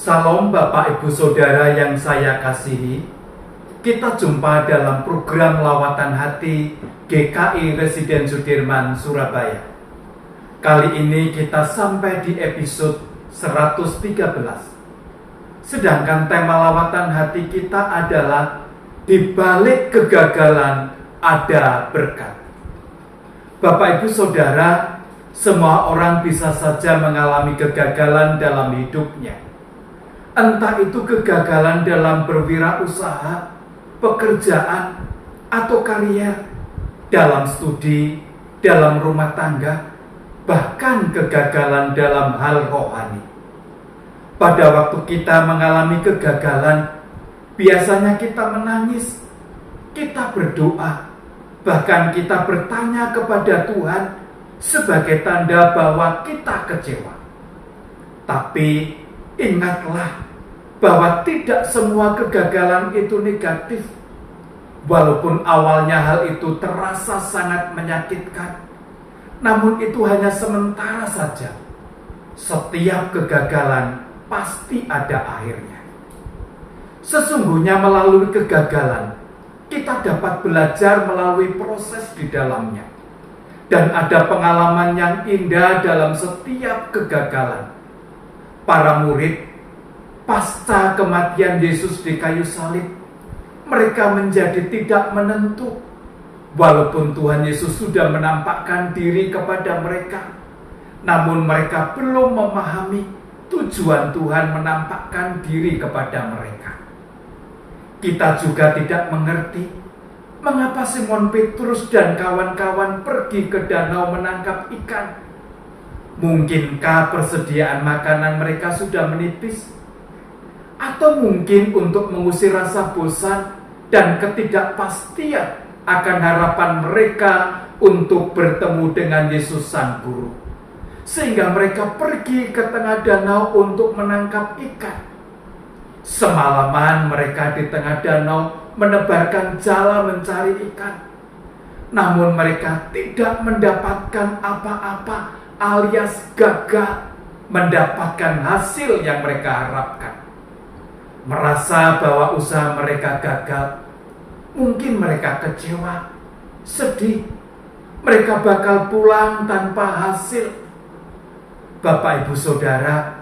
Salam Bapak Ibu Saudara yang saya kasihi. Kita jumpa dalam program Lawatan Hati GKI Residen Sudirman, Surabaya. Kali ini kita sampai di episode 113. Sedangkan tema lawatan hati kita adalah di balik kegagalan ada berkat. Bapak Ibu Saudara, semua orang bisa saja mengalami kegagalan dalam hidupnya. Entah itu kegagalan dalam berwirausaha, pekerjaan, atau karier, dalam studi, dalam rumah tangga, bahkan kegagalan dalam hal rohani. Pada waktu kita mengalami kegagalan, biasanya kita menangis, kita berdoa, bahkan kita bertanya kepada Tuhan sebagai tanda bahwa kita kecewa. Tapi ingatlah bahwa tidak semua kegagalan itu negatif. Walaupun awalnya hal itu terasa sangat menyakitkan, namun itu hanya sementara saja. Setiap kegagalan pasti ada akhirnya. Sesungguhnya melalui kegagalan, kita dapat belajar melalui proses di dalamnya. Dan ada pengalaman yang indah dalam setiap kegagalan. Para murid, pasca kematian Yesus di kayu salib, mereka menjadi tidak menentu. Walaupun Tuhan Yesus sudah menampakkan diri kepada mereka, namun mereka belum memahami tujuan Tuhan menampakkan diri kepada mereka. Kita juga tidak mengerti mengapa Simon Petrus dan kawan-kawan pergi ke danau menangkap ikan. Mungkinkah persediaan makanan mereka sudah menipis? Atau mungkin untuk mengusir rasa bosan dan ketidakpastian akan harapan mereka untuk bertemu dengan Yesus Sang Guru, sehingga mereka pergi ke tengah danau untuk menangkap ikan. Semalaman mereka di tengah danau menebarkan jala mencari ikan, namun mereka tidak mendapatkan apa-apa, alias gagal mendapatkan hasil yang mereka harapkan. Merasa bahwa usaha mereka gagal, mungkin mereka kecewa, sedih, mereka bakal pulang tanpa hasil. Bapak Ibu Saudara,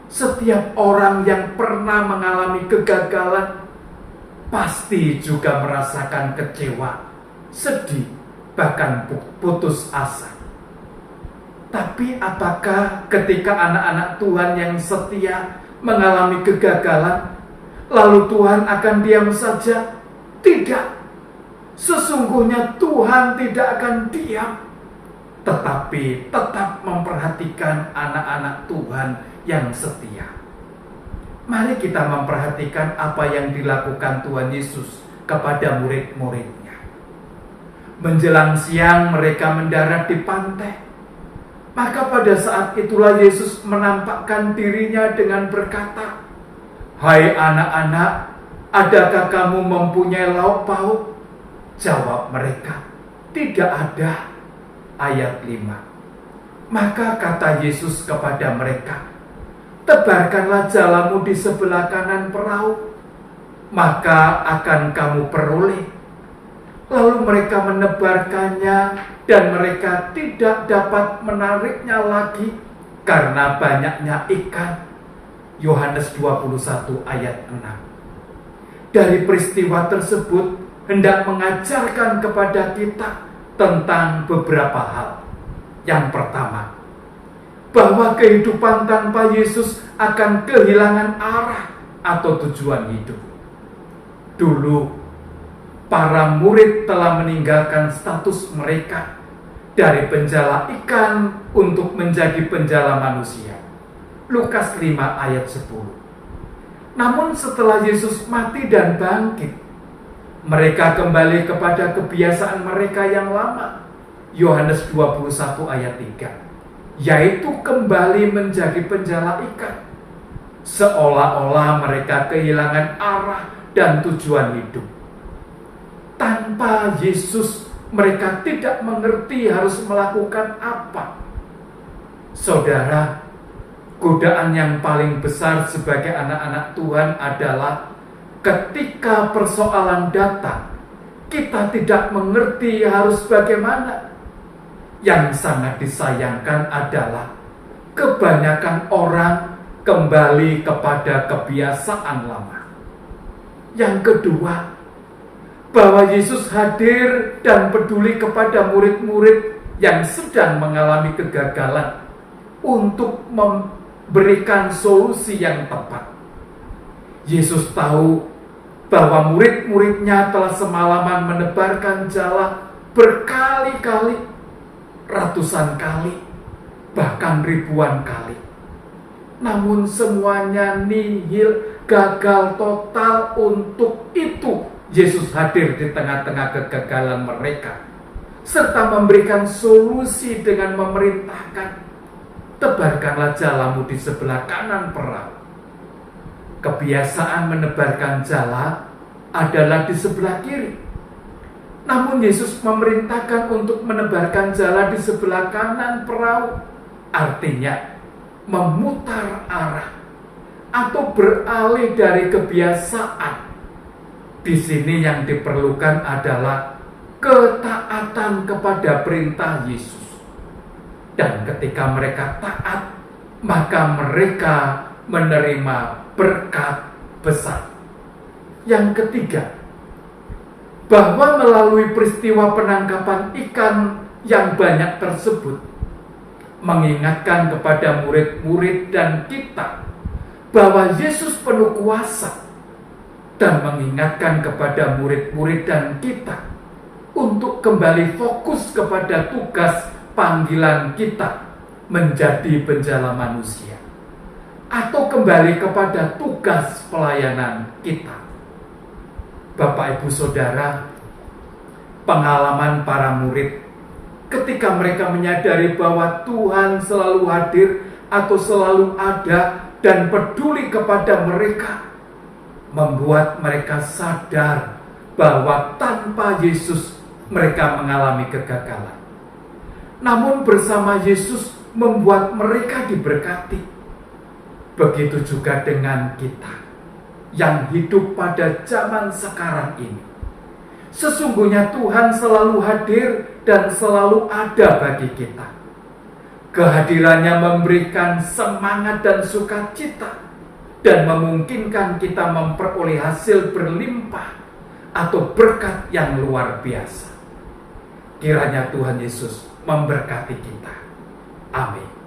setiap orang yang pernah mengalami kegagalan pasti juga merasakan kecewa, sedih, bahkan putus asa. Tapi apakah ketika anak-anak Tuhan yang setia mengalami kegagalan, lalu Tuhan akan diam saja? Tidak. Sesungguhnya Tuhan tidak akan diam, tetapi tetap memperhatikan anak-anak Tuhan yang setia. Mari kita memperhatikan apa yang dilakukan Tuhan Yesus kepada murid-muridnya. Menjelang siang mereka mendarat di pantai. Maka pada saat itulah Yesus menampakkan dirinya dengan berkata, "Hai anak-anak, adakah kamu mempunyai lauk pauk?" Jawab mereka, "Tidak ada." Ayat 5. Maka kata Yesus kepada mereka, "Tebarkanlah jalamu di sebelah kanan perahu, maka akan kamu peroleh." Lalu mereka menebarkannya dan mereka tidak dapat menariknya lagi karena banyaknya ikan. Yohanes 21 ayat 6. Dari peristiwa tersebut hendak mengajarkan kepada kita tentang beberapa hal. Yang pertama, bahwa kehidupan tanpa Yesus akan kehilangan arah atau tujuan hidup. Dulu, para murid telah meninggalkan status mereka dari penjala ikan untuk menjadi penjala manusia. Lukas 5 ayat 10. Namun setelah Yesus mati dan bangkit, mereka kembali kepada kebiasaan mereka yang lama. Yohanes 21 ayat 3. Yaitu kembali menjadi penjala ikan. Seolah-olah mereka kehilangan arah dan tujuan hidup. Tanpa Yesus, mereka tidak mengerti harus melakukan apa. Saudara, godaan yang paling besar sebagai anak-anak Tuhan adalah ketika persoalan datang, kita tidak mengerti harus bagaimana. Yang sangat disayangkan adalah kebanyakan orang kembali kepada kebiasaan lama. Yang kedua, bahwa Yesus hadir dan peduli kepada murid-murid yang sedang mengalami kegagalan untuk memberikan solusi yang tepat. Yesus tahu bahwa murid-muridnya telah semalaman menebarkan jala berkali-kali, ratusan kali, bahkan ribuan kali. Namun semuanya nihil, gagal total. Untuk itu Yesus hadir di tengah-tengah kegagalan mereka, serta memberikan solusi dengan memerintahkan, tebarkanlah jalamu di sebelah kanan perahu. Kebiasaan menebarkan jala adalah di sebelah kiri. Namun Yesus memerintahkan untuk menebarkan jala di sebelah kanan perahu. Artinya memutar arah atau beralih dari kebiasaan. Di sini yang diperlukan adalah ketaatan kepada perintah Yesus. Dan ketika mereka taat, maka mereka menerima berkat besar. Yang ketiga, bahwa melalui peristiwa penangkapan ikan yang banyak tersebut, mengingatkan kepada murid-murid dan kita bahwa Yesus penuh kuasa, dan mengingatkan kepada murid-murid dan kita untuk kembali fokus kepada tugas panggilan kita menjadi penjala manusia, atau kembali kepada tugas pelayanan kita. Bapak, Ibu, Saudara, pengalaman para murid ketika mereka menyadari bahwa Tuhan selalu hadir atau selalu ada dan peduli kepada mereka, membuat mereka sadar bahwa tanpa Yesus mereka mengalami kegagalan. Namun bersama Yesus membuat mereka diberkati. Begitu juga dengan kita yang hidup pada zaman sekarang ini. Sesungguhnya Tuhan selalu hadir dan selalu ada bagi kita. Kehadirannya memberikan semangat dan sukacita, dan memungkinkan kita memperoleh hasil berlimpah atau berkat yang luar biasa. Kiranya Tuhan Yesus memberkati kita. Amin.